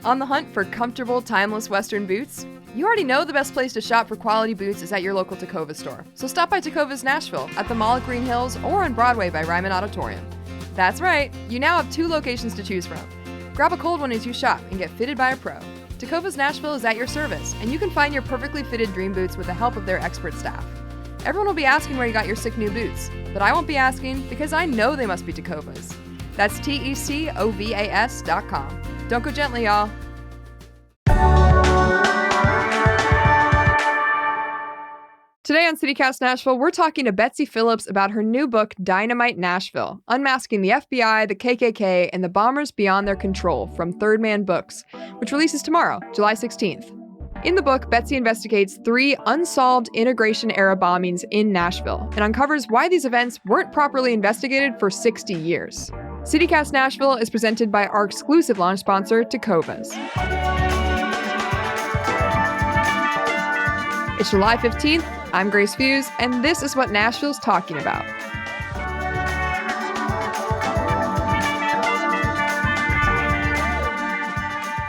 On the hunt for comfortable, timeless Western boots? You already know the best place to shop for quality boots is at your local Tacova store. So stop by Tacova's Nashville, at the Mall at Green Hills, or on Broadway by Ryman Auditorium. That's right, you now have 2 locations to choose from. Grab a cold one as you shop and get fitted by a pro. Tacova's Nashville is at your service, and you can find your perfectly fitted dream boots with the help of their expert staff. Everyone will be asking where you got your sick new boots, but I won't be asking because I know they must be Tacova's. That's TECOVAS.com. Don't go gently, y'all. Today on CityCast Nashville, we're talking to Betsy Phillips about her new book, Dynamite Nashville, Unmasking the FBI, the KKK, and the Bombers Beyond Their Control from Third Man Books, which releases tomorrow, July 16th. In the book, Betsy investigates 3 unsolved integration-era bombings in Nashville and uncovers why these events weren't properly investigated for 60 years. CityCast Nashville is presented by our exclusive launch sponsor, Tacova's. It's July 15th, I'm Grace Fuse, and this is what Nashville's talking about.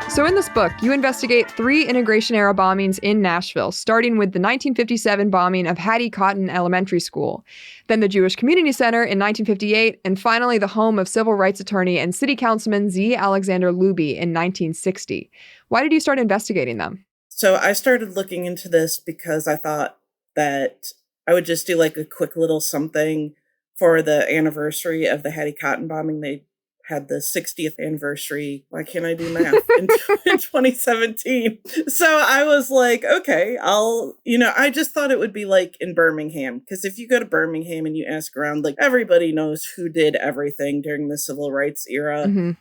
So in this book, you investigate 3 integration-era bombings in Nashville, starting with the 1957 bombing of Hattie Cotton Elementary School, then the Jewish Community Center in 1958, and finally the home of civil rights attorney and city councilman Z. Alexander Luby in 1960. Why did you start investigating them? So I started looking into this because I thought that I would just do like a quick little something for the anniversary of the Hattie Cotton bombing. They had the 60th anniversary. Why can't I do math? in 2017. So I was like, okay, I just thought it would be like in Birmingham. Because if you go to Birmingham and you ask around, like everybody knows who did everything during the civil rights era. Mm-hmm.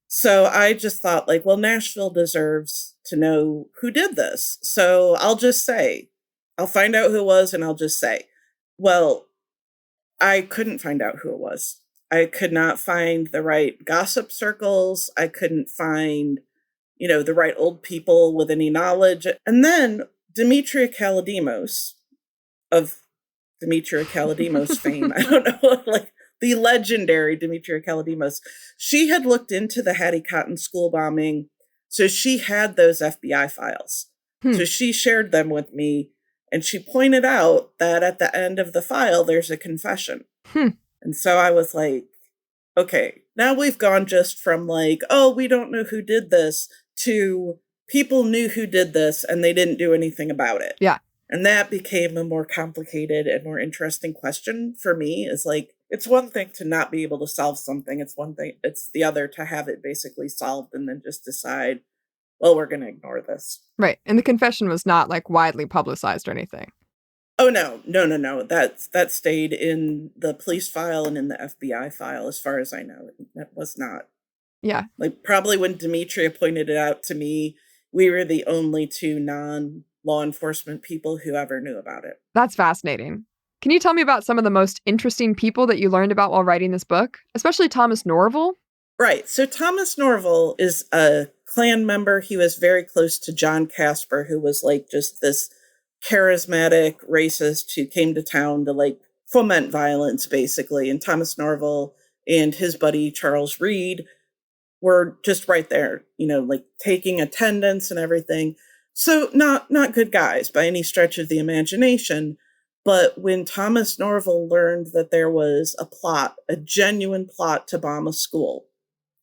So I just thought like, well, Nashville deserves to know who did this. So I'll just say, I'll find out who it was and I'll just say, well, I couldn't find out who it was. I could not find the right gossip circles. I couldn't find, the right old people with any knowledge. And then Demetria Kalodimos of Demetria Kalodimos fame, I don't know, like the legendary Demetria Kalodimos, she had looked into the Hattie Cotton school bombing. So she had those FBI files. So she shared them with me. And she pointed out that at the end of the file, there's a confession. And so I was like, okay, now we've gone just from like, oh, we don't know who did this, to people knew who did this and they didn't do anything about it. Yeah. And that became a more complicated and more interesting question for me. Is like, it's one thing to not be able to solve something. It's the other to have it basically solved and then just decide, well, we're going to ignore this. Right. And the confession was not like widely publicized or anything. Oh, no. That stayed in the police file and in the FBI file, as far as I know. That was not. Yeah. Like, probably when Demetria pointed it out to me, we were the only 2 non-law enforcement people who ever knew about it. That's fascinating. Can you tell me about some of the most interesting people that you learned about while writing this book, especially Thomas Norval? Right. So Thomas Norval is a Klan member. He was very close to John Casper, who was like just this charismatic racist who came to town to like foment violence, basically. And Thomas Norval and his buddy Charles Reed were just right there, like taking attendance and everything. So not good guys by any stretch of the imagination. But when Thomas Norval learned that there was a genuine plot to bomb a school,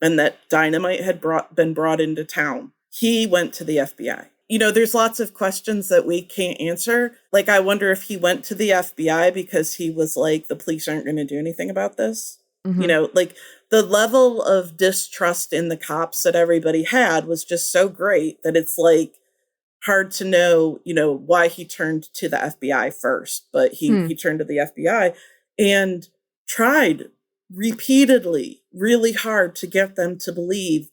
and that dynamite had been brought into town, he went to the FBI. There's lots of questions that we can't answer. Like, I wonder if he went to the FBI because he was like, the police aren't going to do anything about this. Mm-hmm. Like the level of distrust in the cops that everybody had was just so great that it's like hard to know, why he turned to the FBI first. But he turned to the FBI and tried repeatedly, really hard to get them to believe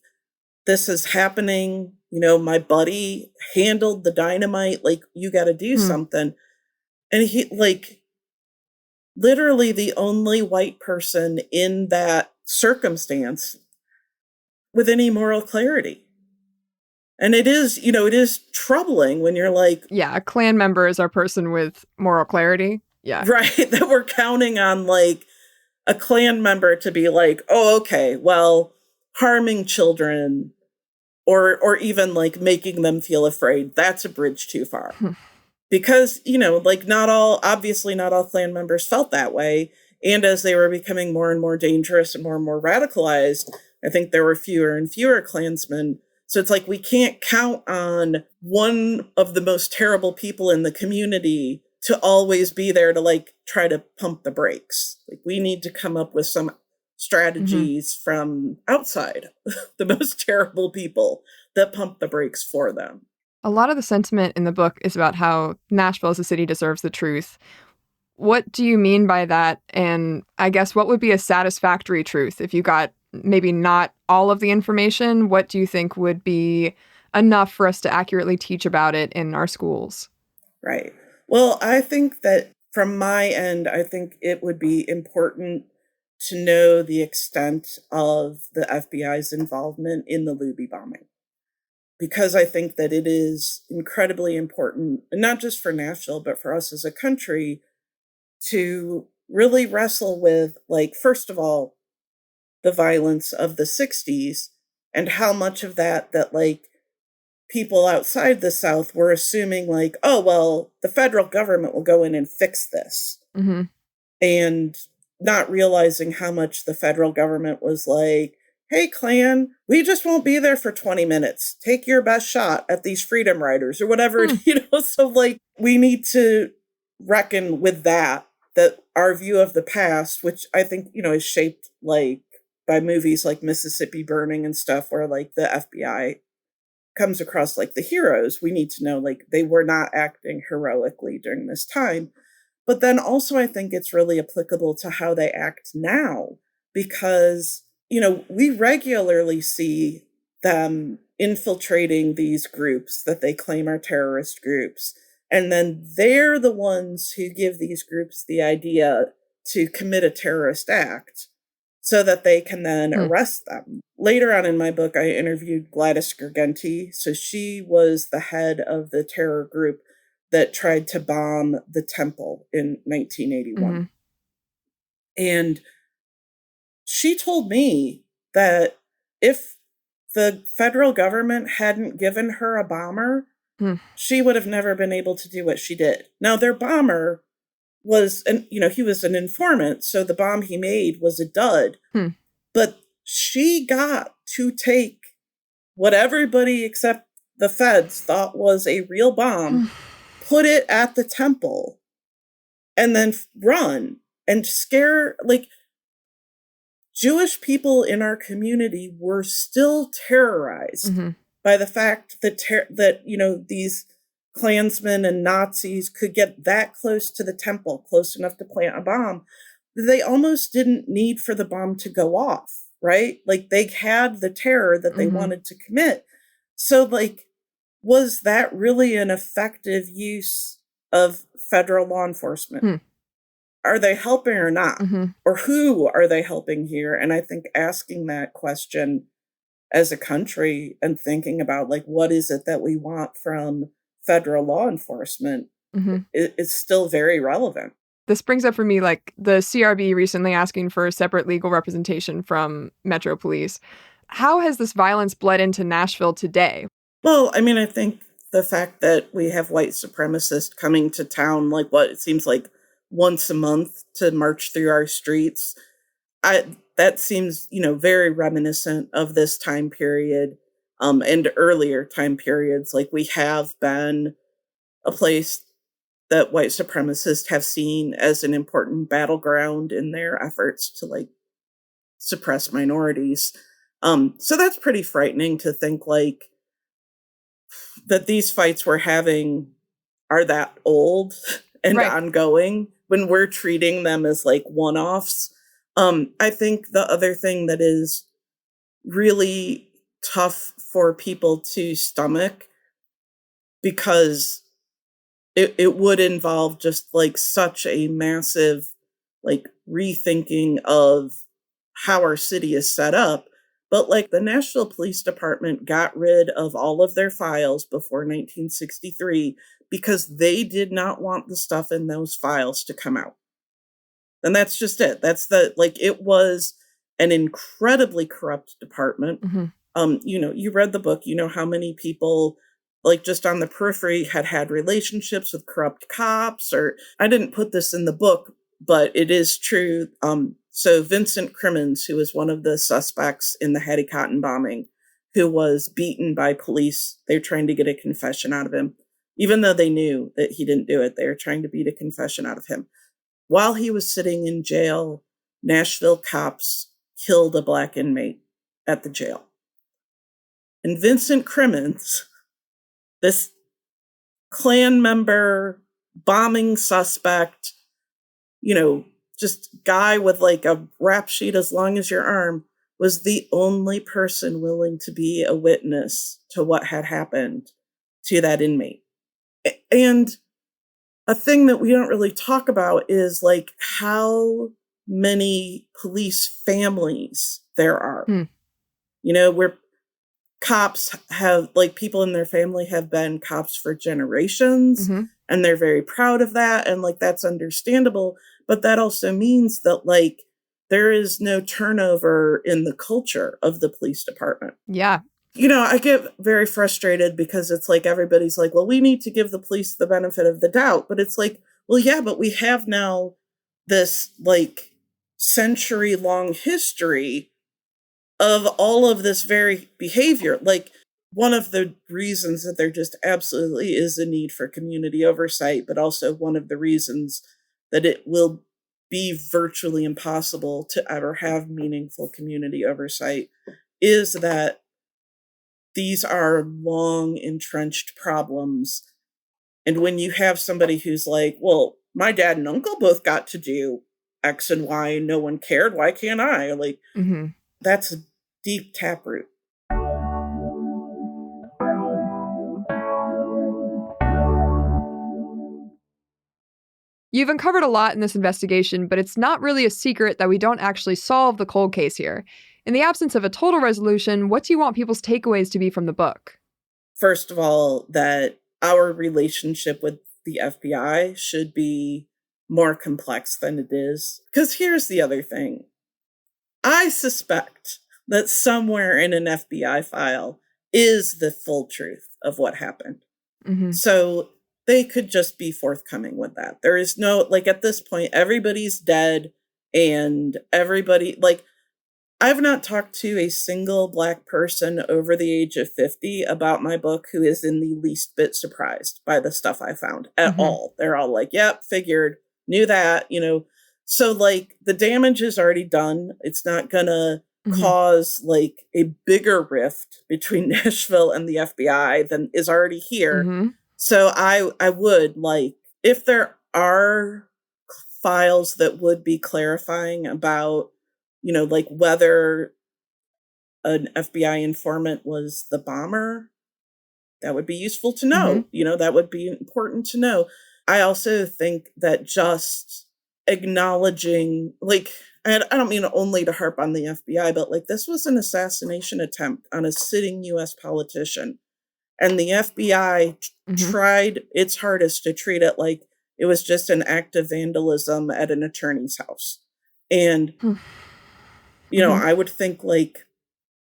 this is happening. My buddy handled the dynamite. Like, you got to do something. And he, like, literally the only white person in that circumstance with any moral clarity. And it is troubling when you're like... Yeah, a Klan member is our person with moral clarity. Yeah. Right, that we're counting on, like, a Klan member to be like, oh, okay, well, harming children or even like making them feel afraid. That's a bridge too far. Because, like obviously not all Klan members felt that way. And as they were becoming more and more dangerous and more radicalized, I think there were fewer and fewer Klansmen. So it's like we can't count on one of the most terrible people in the community to always be there to like try to pump the brakes. Like we need to come up with some strategies from outside the most terrible people that pump the brakes for them. A lot of the sentiment in the book is about how Nashville as a city deserves the truth. What do you mean by that? And I guess what would be a satisfactory truth if you got maybe not all of the information? What do you think would be enough for us to accurately teach about it in our schools? Right. Well, I think that from my end, I think it would be important to know the extent of the FBI's involvement in the Luby bombing. Because I think that it is incredibly important, not just for Nashville, but for us as a country, to really wrestle with, like, first of all, the violence of the 60s and how much of that like people outside the South were assuming like, oh, well, the federal government will go in and fix this. Mm-hmm. And not realizing how much the federal government was like, hey, Klan, we just won't be there for 20 minutes. Take your best shot at these freedom riders or whatever, So like we need to reckon with that our view of the past, which I think, is shaped like by movies like Mississippi Burning and stuff where like the FBI comes across like the heroes. We need to know like they were not acting heroically during this time. But then also I think it's really applicable to how they act now because, we regularly see them infiltrating these groups that they claim are terrorist groups. And then they're the ones who give these groups the idea to commit a terrorist act so that they can then arrest them. Later on in my book, I interviewed Gladys Gergenti. So she was the head of the terror group that tried to bomb the temple in 1981. And she told me that if the federal government hadn't given her a bomber, she would have never been able to do what she did. Now, their bomber was, he was an informant, so the bomb he made was a dud. But she got to take what everybody except the feds thought was a real bomb, put it at the temple, and then run and scare, like, Jewish people in our community were still terrorized by the fact that these Klansmen and Nazis could get that close to the temple, close enough to plant a bomb. They almost didn't need for the bomb to go off, right? Like they had the terror that they wanted to commit. So like, was that really an effective use of federal law enforcement? Are they helping or not? Or who are they helping here? And I think asking that question as a country and thinking about like, what is it that we want from federal law enforcement is still very relevant. This brings up for me, like the CRB recently asking for a separate legal representation from Metro Police. How has this violence bled into Nashville today? Well, I mean, I think the fact that we have white supremacists coming to town, like what it seems like once a month to march through our streets, that seems, very reminiscent of this time period and earlier time periods. Like we have been a place that white supremacists have seen as an important battleground in their efforts to like suppress minorities. So that's pretty frightening to think like that these fights we're having are that old and ongoing when we're treating them as like one-offs. I think the other thing that is really tough for people to stomach, because it would involve just like such a massive like rethinking of how our city is set up. But like the Nashville Police Department got rid of all of their files before 1963 because they did not want the stuff in those files to come out. And that's just it. That's it was an incredibly corrupt department You read the book, you know how many people, like, just on the periphery had relationships with corrupt cops. Or I didn't put this in the book, but it is true. So Vincent Crimmins, who was one of the suspects in the Hattie Cotton bombing, who was beaten by police, they were trying to get a confession out of him. Even though they knew that he didn't do it, they were trying to beat a confession out of him. While he was sitting in jail, Nashville cops killed a black inmate at the jail. And Vincent Crimmins, this Klan member, bombing suspect, just guy with like a rap sheet as long as your arm, was the only person willing to be a witness to what had happened to that inmate. And a thing that we don't really talk about is like how many police families there are. Where cops have, like, people in their family have been cops for generations, and they're very proud of that. And like, that's understandable. But that also means that like, there is no turnover in the culture of the police department. Yeah. I get very frustrated because it's like, everybody's like, well, we need to give the police the benefit of the doubt. But it's like, well, yeah, but we have now this like century-long history of all of this very behavior. Like, one of the reasons that there just absolutely is a need for community oversight, but also one of the reasons that it will be virtually impossible to ever have meaningful community oversight, is that these are long entrenched problems. And when you have somebody who's like, well, my dad and uncle both got to do X and Y and no one cared, why can't I? Like, that's a deep taproot. You've uncovered a lot in this investigation, but it's not really a secret that we don't actually solve the cold case here. In the absence of a total resolution, what do you want people's takeaways to be from the book? First of all, that our relationship with the FBI should be more complex than it is. Because here's the other thing. I suspect that somewhere in an FBI file is the full truth of what happened. So they could just be forthcoming with that. There is no, like, at this point, everybody's dead, and everybody, like, I've not talked to a single Black person over the age of 50 about my book who is in the least bit surprised by the stuff I found at all. They're all like, yep, figured, knew that, So, like, the damage is already done. It's not gonna cause, like, a bigger rift between Nashville and the FBI than is already here. So I would, like, if there are files that would be clarifying about, like, whether an FBI informant was the bomber, that would be useful to know. That would be important to know. I also think that just acknowledging, like, and I don't mean only to harp on the FBI, but like, this was an assassination attempt on a sitting US politician. And the FBI tried its hardest to treat it like it was just an act of vandalism at an attorney's house. And, I would think, like,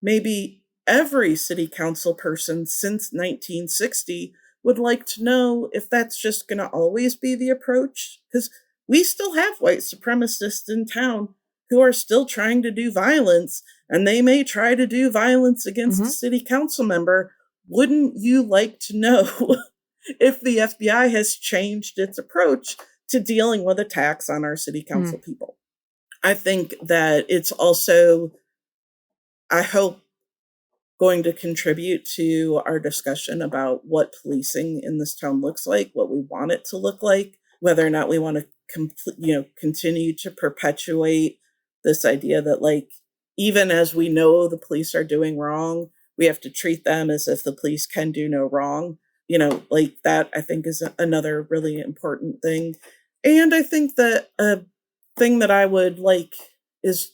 maybe every city council person since 1960 would like to know if that's just going to always be the approach. Because we still have white supremacists in town who are still trying to do violence, and they may try to do violence against a city council member. Wouldn't you like to know if the FBI has changed its approach to dealing with attacks on our city council people? I think that it's also, I hope, going to contribute to our discussion about what policing in this town looks like, what we want it to look like, whether or not we want to continue to perpetuate this idea that, like, even as we know the police are doing wrong, we have to treat them as if the police can do no wrong. Like, that, I think, is another really important thing. And I think that a thing that I would like is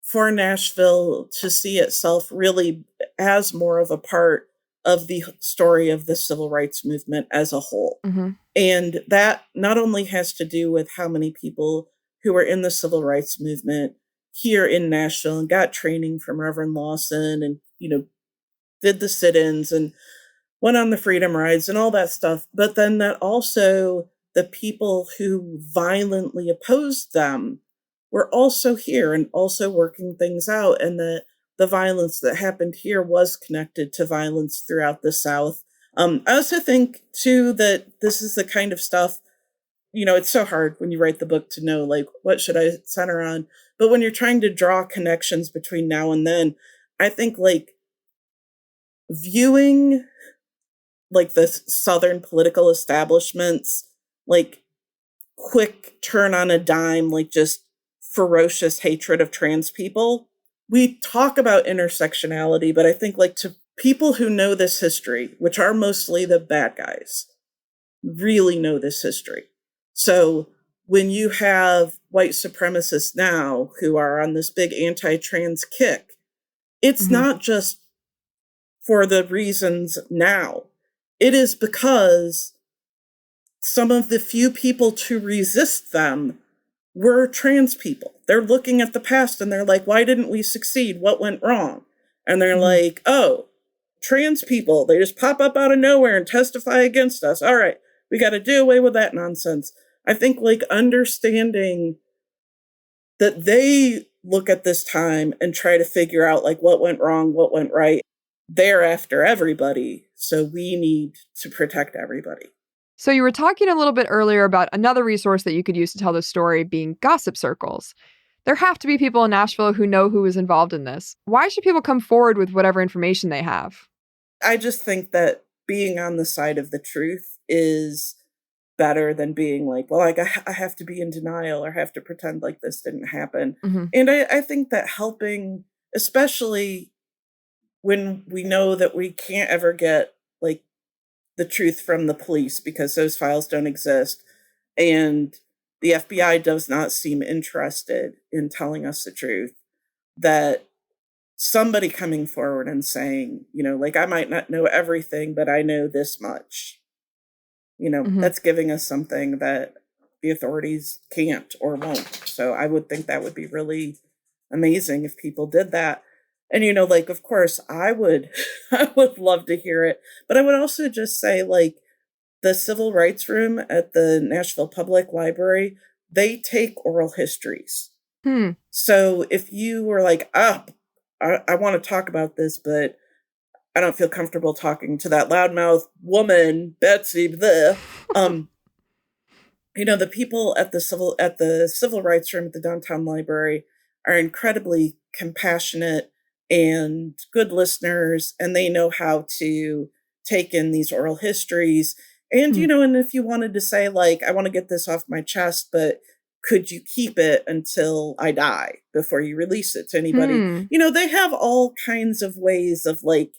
for Nashville to see itself really as more of a part of the story of the civil rights movement as a whole. And that not only has to do with how many people who were in the civil rights movement here in Nashville and got training from Reverend Lawson and, did the sit-ins and went on the freedom rides and all that stuff. But then that also the people who violently opposed them were also here and also working things out. And that the violence that happened here was connected to violence throughout the South. I also think, too, that this is the kind of stuff, it's so hard when you write the book to know, like, what should I center on? But when you're trying to draw connections between now and then, I think, like, viewing, like, the Southern political establishment's, like, quick turn on a dime, like, just ferocious hatred of trans people. We talk about intersectionality, but I think, like, to people who know this history, which are mostly the bad guys, really know this history. So when you have white supremacists now who are on this big anti-trans kick, it's not just for the reasons now. It is because some of the few people to resist them were trans people. They're looking at the past and they're like, why didn't we succeed? What went wrong? And they're like, oh, trans people, they just pop up out of nowhere and testify against us. All right, we got to do away with that nonsense. I think, like, understanding that they look at this time and try to figure out, like, what went wrong, what went right. They're after everybody, so we need to protect everybody. So you were talking a little bit earlier about another resource that you could use to tell the story being gossip circles. There have to be people in Nashville who know who is involved in this. Why should people come forward with whatever information they have? I just think that being on the side of the truth is better than being like, well, like, I have to be in denial or have to pretend like this didn't happen. And I think that helping, especially when we know that we can't ever get, like, the truth from the police because those files don't exist, and the FBI does not seem interested in telling us the truth, that somebody coming forward and saying, like, I might not know everything, but I know this much, that's giving us something that the authorities can't or won't. So I would think that would be really amazing if people did that. And, like, of course, I would love to hear it. But I would also just say, like, the Civil Rights Room at the Nashville Public Library, they take oral histories. So if you were like, I want to talk about this, but I don't feel comfortable talking to that loudmouth woman, Betsy, the people at the Civil Rights Room at the downtown library are incredibly compassionate and good listeners, and they know how to take in these oral histories. And, and if you wanted to say, like, I want to get this off my chest, but could you keep it until I die before you release it to anybody? They have all kinds of ways of, like,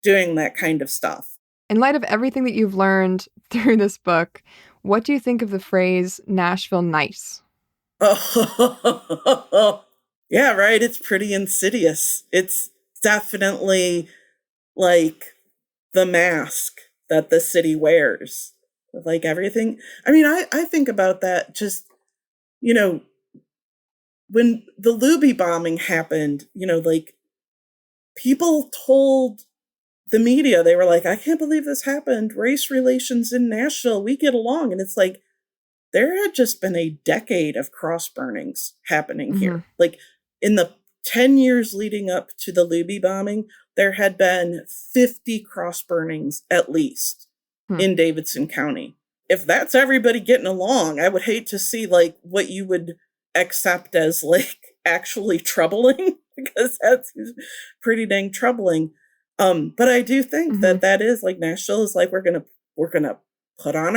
doing that kind of stuff. In light of everything that you've learned through this book, what do you think of the phrase Nashville nice? Yeah, right. It's pretty insidious. It's definitely like the mask that the city wears. Like everything. I mean, I think about that just, when the Luby bombing happened, like, people told the media, they were like, I can't believe this happened. Race relations in Nashville, we get along. And it's like, there had just been a decade of cross burnings happening here. Like, in the 10 years leading up to the Luby bombing, there had been 50 cross burnings at least in Davidson County. If that's everybody getting along, I would hate to see, like, what you would accept as, like, actually troubling, because that's pretty dang troubling. But I do think that is, like, Nashville is like, we're gonna put on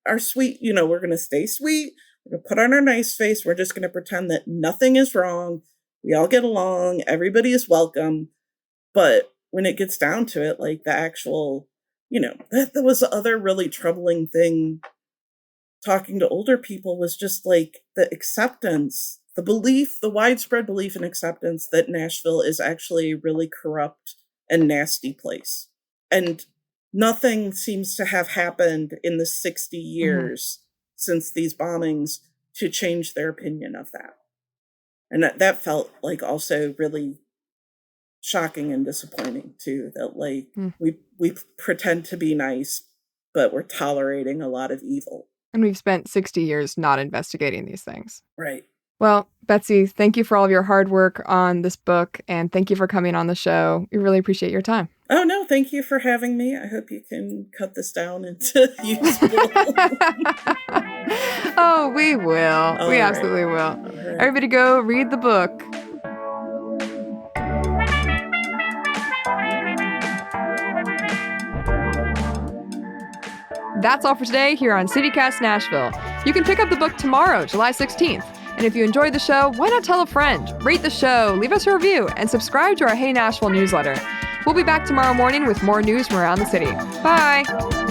our sweet, we're gonna stay sweet, we're gonna put on our nice face, we're just gonna pretend that nothing is wrong, we all get along, everybody is welcome. But when it gets down to it, like, the actual, that was the other really troubling thing talking to older people, was just, like, the acceptance, the belief, the widespread belief and acceptance that Nashville is actually a really corrupt and nasty place. And nothing seems to have happened in the 60 years since these bombings to change their opinion of that. And that felt like also really shocking and disappointing too, that like we pretend to be nice, but we're tolerating a lot of evil. And we've spent 60 years not investigating these things. Right. Well, Betsy, thank you for all of your hard work on this book, and thank you for coming on the show. We really appreciate your time. Oh, no, thank you for having me. I hope you can cut this down into useful. Oh, we will. We absolutely will. Right. Everybody go read the book. That's all for today here on CityCast Nashville. You can pick up the book tomorrow, July 16th. And if you enjoyed the show, why not tell a friend? Rate the show, leave us a review, and subscribe to our Hey Nashville newsletter. We'll be back tomorrow morning with more news from around the city. Bye!